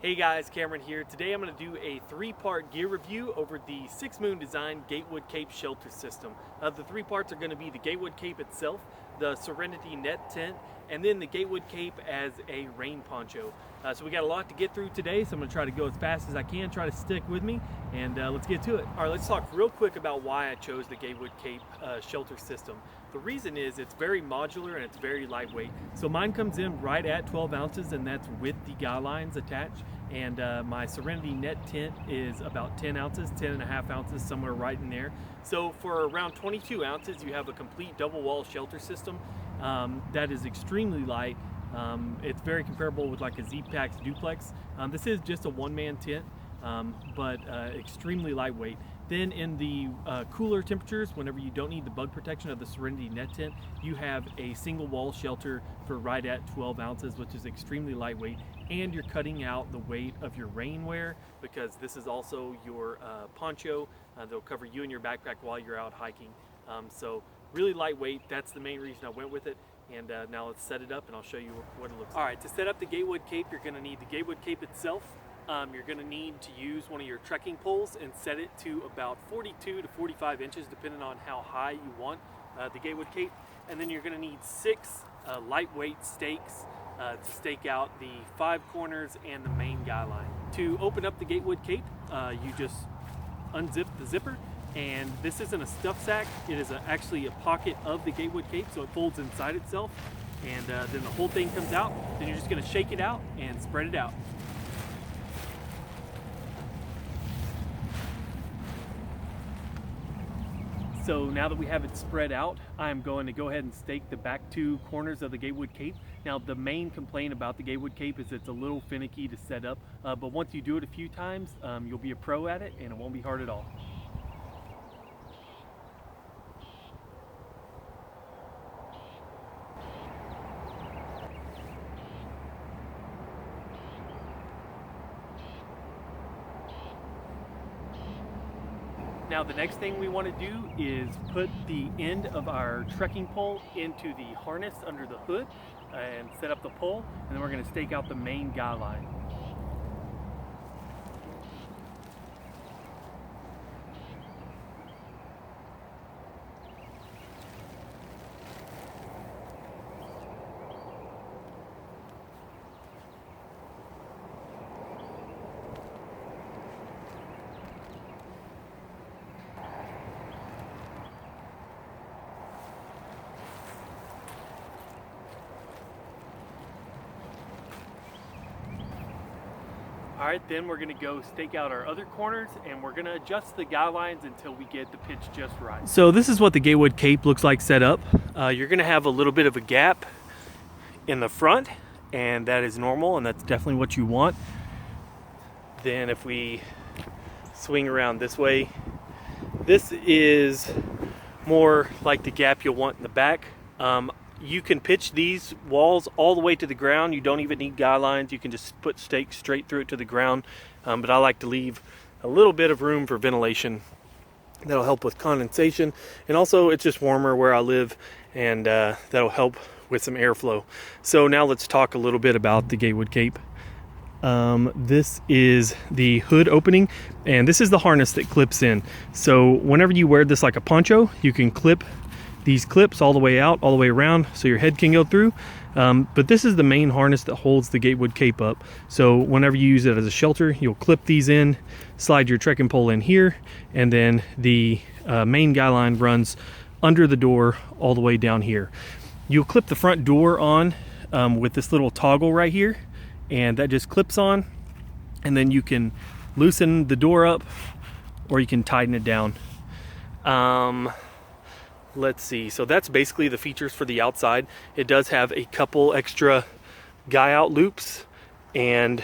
Hey guys, Cameron here. Today I'm going to do a three-part gear review over the 6 Moon Design Gatewood Cape shelter system. The 3 parts are going to be the Gatewood Cape itself, the Serenity Net Tent, and then the Gatewood Cape as a rain poncho. So we got a lot to get through today, so I'm going to try to go as fast as I can, try to stick with me, and let's get to it. All right, let's talk real quick about why I chose the Gatewood Cape shelter system. The reason is it's very modular and it's very lightweight. So mine comes in right at 12 ounces, and that's with the guy lines attached. And my Serenity Net Tent is about 10 ounces, 10.5 ounces, somewhere right in there. So for around 22 ounces, you have a complete double wall shelter system that is extremely light. It's very comparable with like a Z-Pax duplex. This is just a one-man tent, but extremely lightweight. Then in the cooler temperatures, whenever you don't need the bug protection of the Serenity Net Tent, you have a single wall shelter for right at 12 ounces, which is extremely lightweight. And you're cutting out the weight of your rainwear because this is also your poncho that'll cover you and your backpack while you're out hiking. So really lightweight, that's the main reason I went with it. And now let's set it up and I'll show you what it looks like. All right, to set up the Gatewood Cape, you're gonna need the Gatewood Cape itself. You're going to need to use one of your trekking poles and set it to about 42 to 45 inches depending on how high you want the Gatewood Cape. And then you're going to need 6 lightweight stakes to stake out the 5 corners and the main guy line. To open up the Gatewood Cape, you just unzip the zipper, and this isn't a stuff sack, it is actually a pocket of the Gatewood Cape, so it folds inside itself, and then the whole thing comes out. Then you're just going to shake it out and spread it out. So now that we have it spread out, I'm going to go ahead and stake the back 2 corners of the Gatewood Cape. Now the main complaint about the Gatewood Cape is it's a little finicky to set up, but once you do it a few times, you'll be a pro at it and it won't be hard at all. Now the next thing we want to do is put the end of our trekking pole into the harness under the hood and set up the pole, and then we're going to stake out the main guy line. All right, then we're gonna go stake out our other corners and we're gonna adjust the guy lines until we get the pitch just right. So this is what the Gatewood Cape looks like set up. You're gonna have a little bit of a gap in the front, and that is normal, and that's definitely what you want. Then if we swing around this way, this is more like the gap you'll want in the back. You can pitch these walls all the way to the ground. You don't even need guy lines. You can just put stakes straight through it to the ground. But I like to leave a little bit of room for ventilation. That'll help with condensation. And also it's just warmer where I live, and that'll help with some airflow. So now let's talk a little bit about the Gatewood Cape. This is the hood opening, and this is the harness that clips in. So whenever you wear this like a poncho, you can clip these clips all the way out, all the way around, so your head can go through. But this is the main harness that holds the Gatewood Cape up. So whenever you use it as a shelter, you'll clip these in, slide your trekking pole in here, and then the main guy line runs under the door all the way down here. You'll clip the front door on with this little toggle right here, and that just clips on, and then you can loosen the door up or you can tighten it down. Let's see, so that's basically the features for the outside. It does have a couple extra guy out loops, and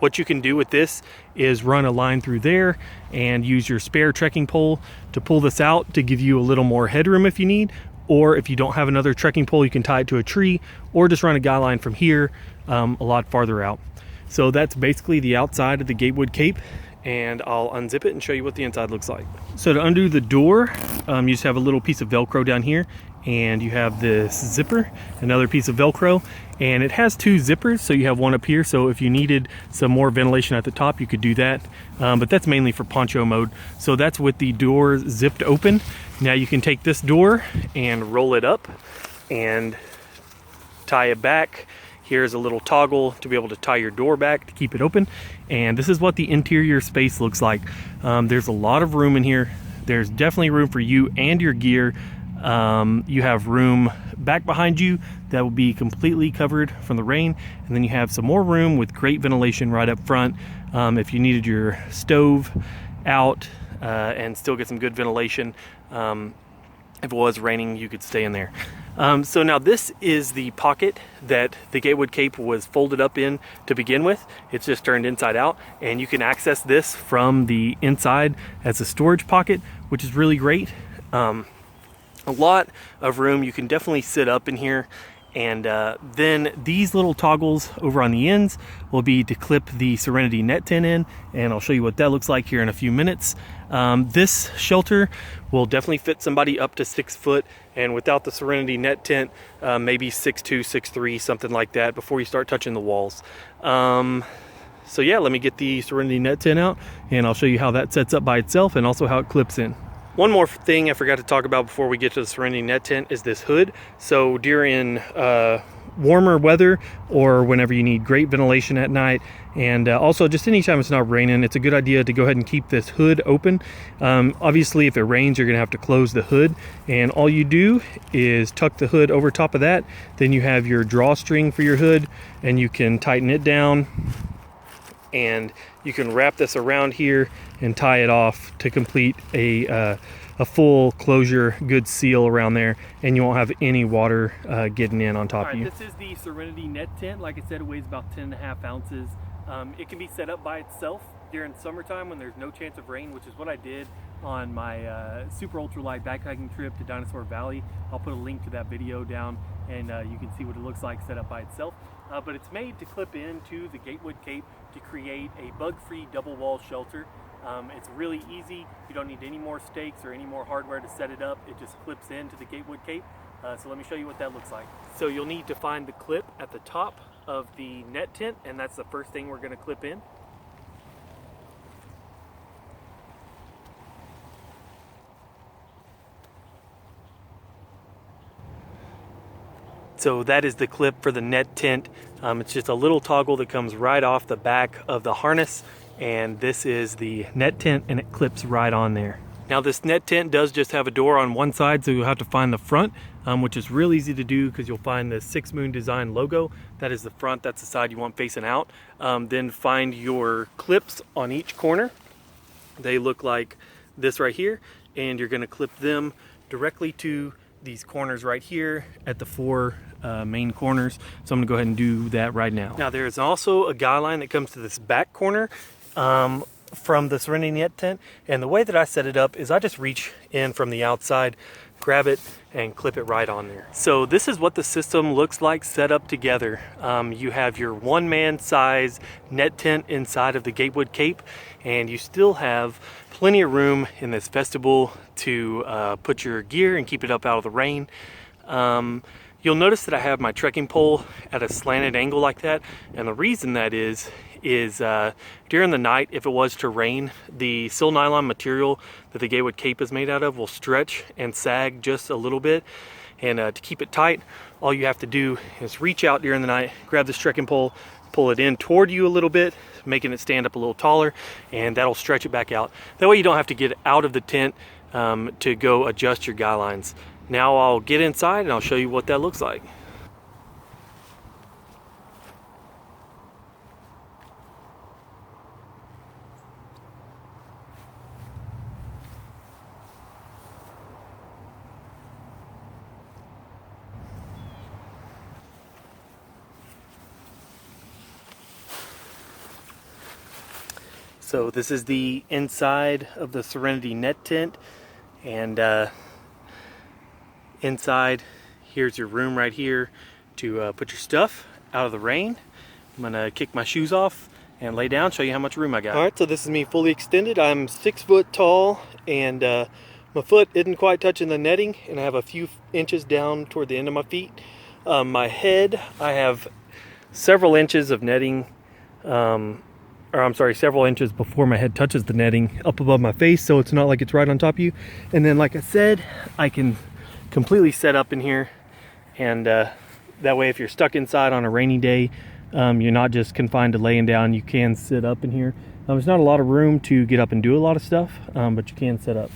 what you can do with this is run a line through there and use your spare trekking pole to pull this out to give you a little more headroom if you need, or if you don't have another trekking pole, you can tie it to a tree or just run a guy line from here a lot farther out. So that's basically the outside of the Gatewood Cape, and I'll unzip it and show you what the inside looks like. So to undo the door, you just have a little piece of Velcro down here, and you have this zipper, another piece of Velcro, and it has two zippers, so you have one up here, so if you needed some more ventilation at the top you could do that, but that's mainly for poncho mode. So that's with the door zipped open. Now you can take this door and roll it up and tie it back. Here's a little toggle to be able to tie your door back to keep it open, and this is what the interior space looks like. There's a lot of room in here. There's definitely room for you and your gear. You have room back behind you that will be completely covered from the rain, and then you have some more room with great ventilation right up front if you needed your stove out and still get some good ventilation. If it was raining, you could stay in there. So now this is the pocket that the Gatewood Cape was folded up in to begin with. It's just turned inside out, and you can access this from the inside as a storage pocket, which is really great. A lot of room. You can definitely sit up in here, and then these little toggles over on the ends will be to clip the Serenity Net Tent in, and I'll show you what that looks like here in a few minutes. This shelter will definitely fit somebody up to 6 foot, and without the Serenity Net Tent, maybe 6'2", 6'3", something like that before you start touching the walls. So yeah, let me get the Serenity Net Tent out, and I'll show you how that sets up by itself and also how it clips in. One more thing I forgot to talk about before we get to the Serenity Net Tent is this hood. So during warmer weather, or whenever you need great ventilation at night, and also just anytime it's not raining, it's a good idea to go ahead and keep this hood open. Obviously if it rains, you're gonna have to close the hood, and all you do is tuck the hood over top of that. Then you have your drawstring for your hood, and you can tighten it down, and you can wrap this around here and tie it off to complete a full closure, good seal around there, and you won't have any water getting in on top of you. This is the Serenity Net Tent. Like I said, it weighs about 10.5 ounces. It can be set up by itself during summertime when there's no chance of rain, which is what I did on my super ultralight backpacking trip to Dinosaur Valley. I'll put a link to that video down, and you can see what it looks like set up by itself. But it's made to clip into the Gatewood Cape to create a bug-free double wall shelter. It's really easy. You don't need any more stakes or any more hardware to set it up. It just clips into the Gatewood Cape. So let me show you what that looks like. So you'll need to find the clip at the top of the net tent, and that's the first thing we're going to clip in. So that is the clip for the net tent. It's just a little toggle that comes right off the back of the harness, and this is the net tent, and it clips right on there. Now this net tent does just have a door on one side, so you'll have to find the front, which is real easy to do because you'll find the 6 Moon Design logo. That is the front, that's the side you want facing out. Then find your clips on each corner. They look like this right here, and you're gonna clip them directly to these corners right here at the 4 main corners. So I'm gonna go ahead and do that right now. Now there's also a guy line that comes to this back corner from the Serenity Net Tent, and the way that I set it up is I just reach in from the outside, grab it, and clip it right on there. So this is what the system looks like set up together. You have your one-man size net tent inside of the Gatewood Cape, and you still have plenty of room in this vestibule to put your gear and keep it up out of the rain. You'll notice that I have my trekking pole at a slanted angle like that, and the reason that is during the night, if it was to rain, the sil nylon material that the Gatewood Cape is made out of will stretch and sag just a little bit, and to keep it tight, all you have to do is reach out during the night, grab this trekking pole, pull it in toward you a little bit, making it stand up a little taller, and that'll stretch it back out. That way you don't have to get out of the tent to go adjust your guy lines. Now I'll get inside and I'll show you what that looks like. So this is the inside of the Serenity Net Tent, and inside here's your room right here to put your stuff out of the rain. I'm gonna kick my shoes off and lay down, show you how much room I got. All right, so this is me fully extended. I'm 6 foot tall and My foot isn't quite touching the netting, and I have a few inches down toward the end of my feet. My head, I have several inches of netting, several inches before my head touches the netting up above my face, so it's not like it's right on top of you. And then, like I said, I can completely set up in here, and that way if you're stuck inside on a rainy day, you're not just confined to laying down. You can sit up in here. There's not a lot of room to get up and do a lot of stuff, but you can set up.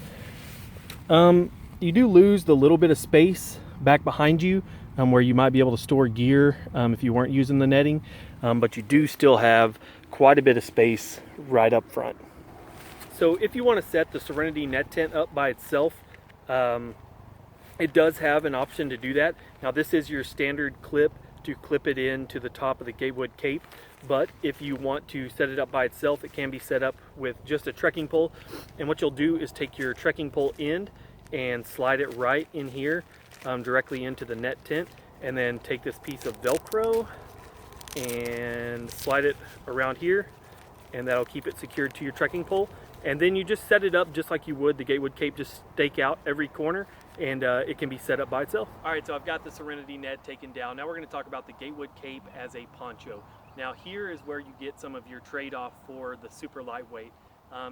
You do lose the little bit of space back behind you where you might be able to store gear if you weren't using the netting, but you do still have quite a bit of space right up front. So if you want to set the Serenity Net Tent up by itself, it does have an option to do that. Now this is your standard clip to clip it in to the top of the Gatewood Cape, but if you want to set it up by itself, it can be set up with just a trekking pole. And what you'll do is take your trekking pole end and slide it right in here directly into the net tent, and then take this piece of Velcro and slide it around here, and that'll keep it secured to your trekking pole. And then you just set it up just like you would the Gatewood Cape, just stake out every corner, and it can be set up by itself. All right, so I've got the Serenity Net taken down. Now we're going to talk about the Gatewood Cape as a poncho. Now here is where you get some of your trade-off for the super lightweight.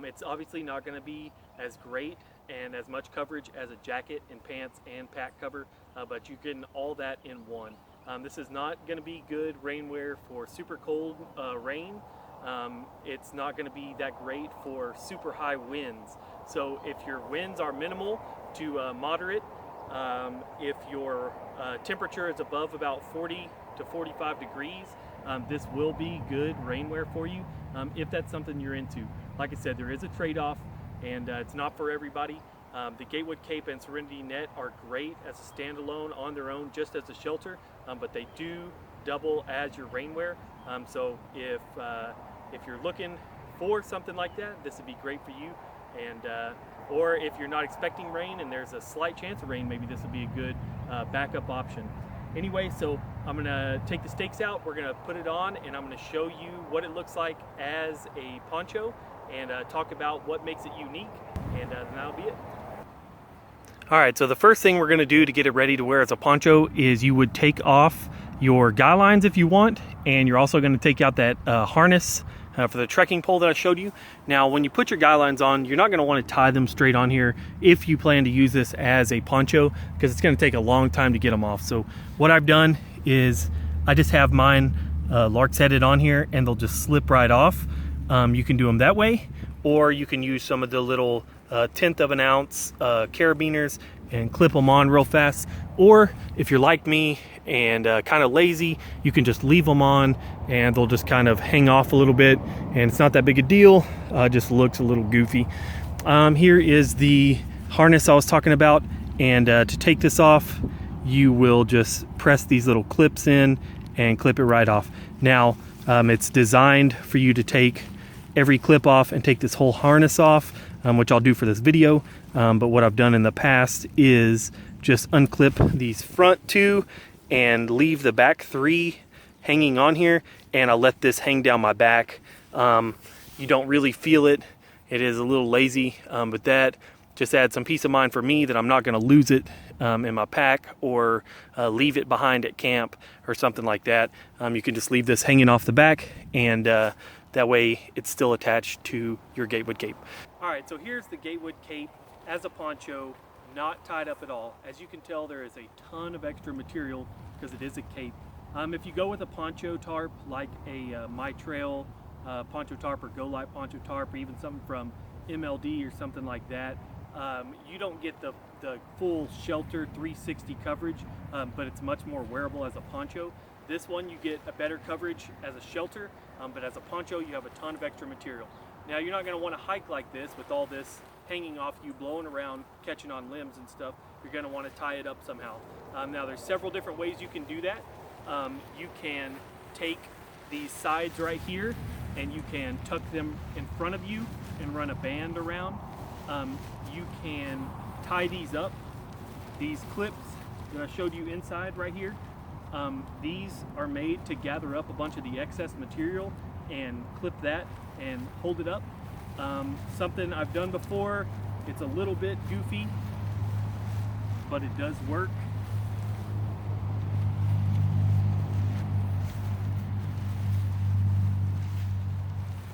It's obviously not going to be as great and as much coverage as a jacket and pants and pack cover, but you get all that in one. This is not going to be good rainwear for super cold rain. It's not going to be that great for super high winds. So if your winds are minimal to moderate, if your temperature is above about 40 to 45 degrees, this will be good rainwear for you if that's something you're into. Like I said, there is a trade-off, and it's not for everybody. The Gatewood Cape and Serenity Net are great as a standalone on their own, just as a shelter, but they do double as your rainwear. So if you're looking for something like that, this would be great for you. And or if you're not expecting rain and there's a slight chance of rain, maybe this would be a good backup option. Anyway, so I'm gonna take the stakes out, we're gonna put it on, and I'm gonna show you what it looks like as a poncho, and talk about what makes it unique, and that'll be it. All right, so the first thing we're gonna do to get it ready to wear as a poncho is you would take off your guy lines if you want, and you're also gonna take out that harness for the trekking pole that I showed you. Now, when you put your guy lines on, you're not gonna wanna tie them straight on here if you plan to use this as a poncho, because it's gonna take a long time to get them off. So what I've done is I just have mine lark's headed on here, and they'll just slip right off. You can do them that way, or you can use some of the little 1/10 of an ounce carabiners and clip them on real fast. Or if you're like me and kind of lazy, you can just leave them on and they'll just kind of hang off a little bit, and it's not that big a deal. Just looks a little goofy. Here is the harness I was talking about, and to take this off, you will just press these little clips in and clip it right off. Now it's designed for you to take every clip off and take this whole harness off, which I'll do for this video. But what I've done in the past is just unclip these front two and leave the back three hanging on here, and I'll let this hang down my back. You don't really feel it. It is a little lazy, but that just adds some peace of mind for me that I'm not going to lose it in my pack or leave it behind at camp or something like that. You can just leave this hanging off the back, and that way it's still attached to your Gatewood Cape. All right, so here's the Gatewood Cape as a poncho, not tied up at all. As you can tell, there is a ton of extra material because it is a cape. If you go with a poncho tarp, like a My Trail poncho tarp or Go Light poncho tarp, or even something from MLD or something like that, you don't get the full shelter 360 coverage, but it's much more wearable as a poncho. This one, you get a better coverage as a shelter, but as a poncho, you have a ton of extra material. Now, you're not going to want to hike like this with all this hanging off you, blowing around, catching on limbs and stuff. You're going to want to tie it up somehow. Now, there's several different ways you can do that. You can take these sides right here, and you can tuck them in front of you and run a band around. You can tie these up. These clips that I showed you inside right here, these are made to gather up a bunch of the excess material and clip that and hold it up. Something I've done before It's a little bit goofy, but it does work.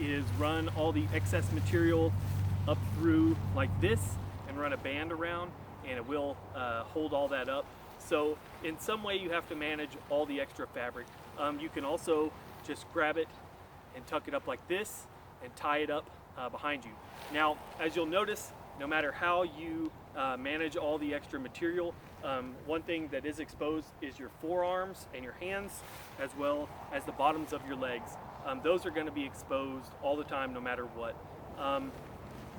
Is run all the excess material up through like this and run a band around, and it will hold all that up. So in some way you have to manage all the extra fabric. You can also just grab it and tuck it up like this and tie it up behind you. Now, as you'll notice, no matter how you manage all the extra material, one thing that is exposed is your forearms and your hands, as well as the bottoms of your legs. Those are going to be exposed all the time, no matter what.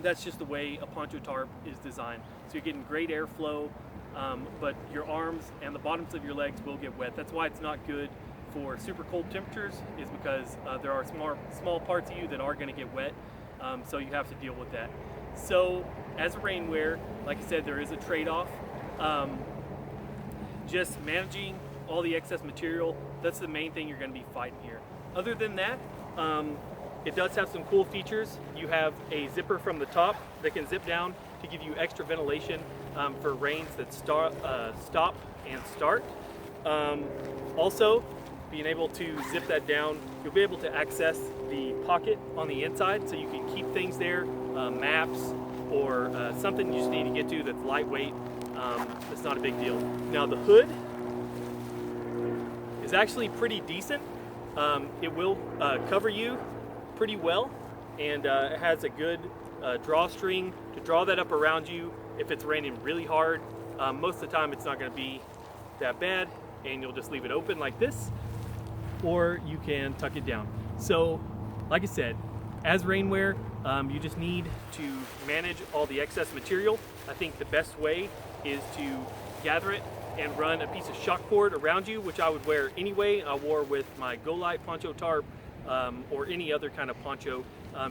That's just the way a poncho tarp is designed. So you're getting great airflow, but your arms and the bottoms of your legs will get wet. That's why it's not good for super cold temperatures, is because there are small parts of you that are going to get wet, so you have to deal with that. So as a rainwear, like I said, there is a trade-off. Just managing all the excess material, that's the main thing you're going to be fighting here. Other than that, it does have some cool features. You have a zipper from the top that can zip down to give you extra ventilation for rains that stop and start. Also, being able to zip that down, you'll be able to access the pocket on the inside, so you can keep things there, maps or something you just need to get to that's lightweight. It's not a big deal. Now the hood is actually pretty decent. It will cover you pretty well, and it has a good drawstring to draw that up around you if it's raining really hard. Most of the time it's not going to be that bad, and you'll just leave it open like this, or you can tuck it down. So like I said, as rainwear, you just need to manage all the excess material. I think the best way is to gather it and run a piece of shock cord around you, which I would wear anyway. I wore with my Go Light poncho tarp or any other kind of poncho.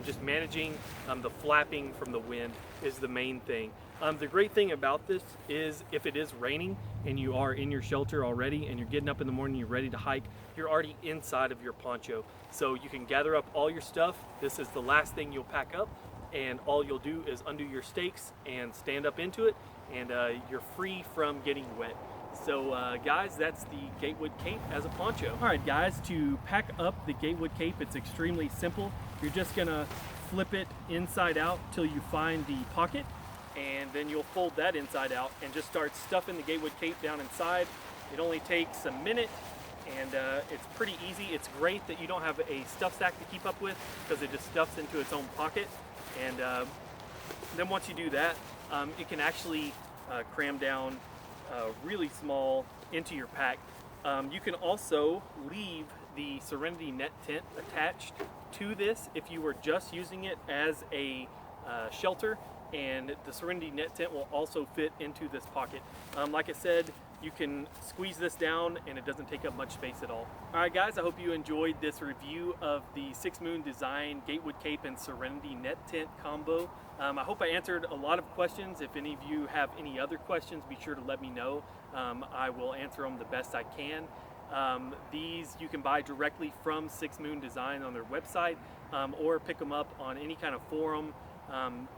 Just managing the flapping from the wind is the main thing. The great thing about this is if it is raining and you are in your shelter already and you're getting up in the morning, you're ready to hike, you're already inside of your poncho. So you can gather up all your stuff. This is the last thing you'll pack up, and all you'll do is undo your stakes and stand up into it, and you're free from getting wet. So guys, that's the Gatewood Cape as a poncho. All right guys, to pack up the Gatewood Cape, it's extremely simple. You're just gonna flip it inside out till you find the pocket, and then you'll fold that inside out and just start stuffing the Gatewood Cape down inside. It only takes a minute, and it's pretty easy. It's great that you don't have a stuff sack to keep up with, because it just stuffs into its own pocket. And then once you do that, it can actually cram down really small into your pack. You can also leave the Serenity Net Tent attached to this if you were just using it as a shelter, and the Serenity Net Tent will also fit into this pocket. Like I said, you can squeeze this down and it doesn't take up much space at all. Alright guys, I hope you enjoyed this review of the 6 Moon Design Gatewood Cape and Serenity Net Tent combo. I hope I answered a lot of questions. If any of you have any other questions, be sure to let me know. I will answer them the best I can. These you can buy directly from 6 Moon Design on their website, or pick them up on any kind of forum.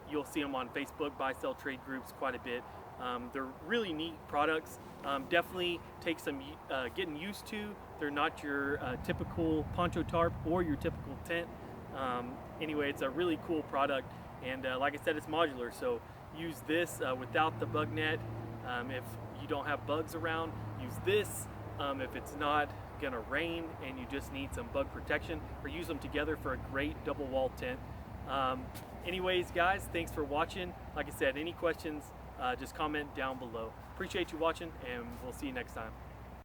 You'll see them on Facebook, buy, sell, trade groups quite a bit. They're really neat products. Definitely take some getting used to. They're not your typical poncho tarp or your typical tent. Anyway, it's a really cool product, and like I said, it's modular, so use this without the bug net. If you don't have bugs around, use this. If it's not gonna rain and you just need some bug protection, or use them together for a great double wall tent. Anyways guys, thanks for watching. Like I said, any questions, just comment down below. Appreciate you watching, and we'll see you next time.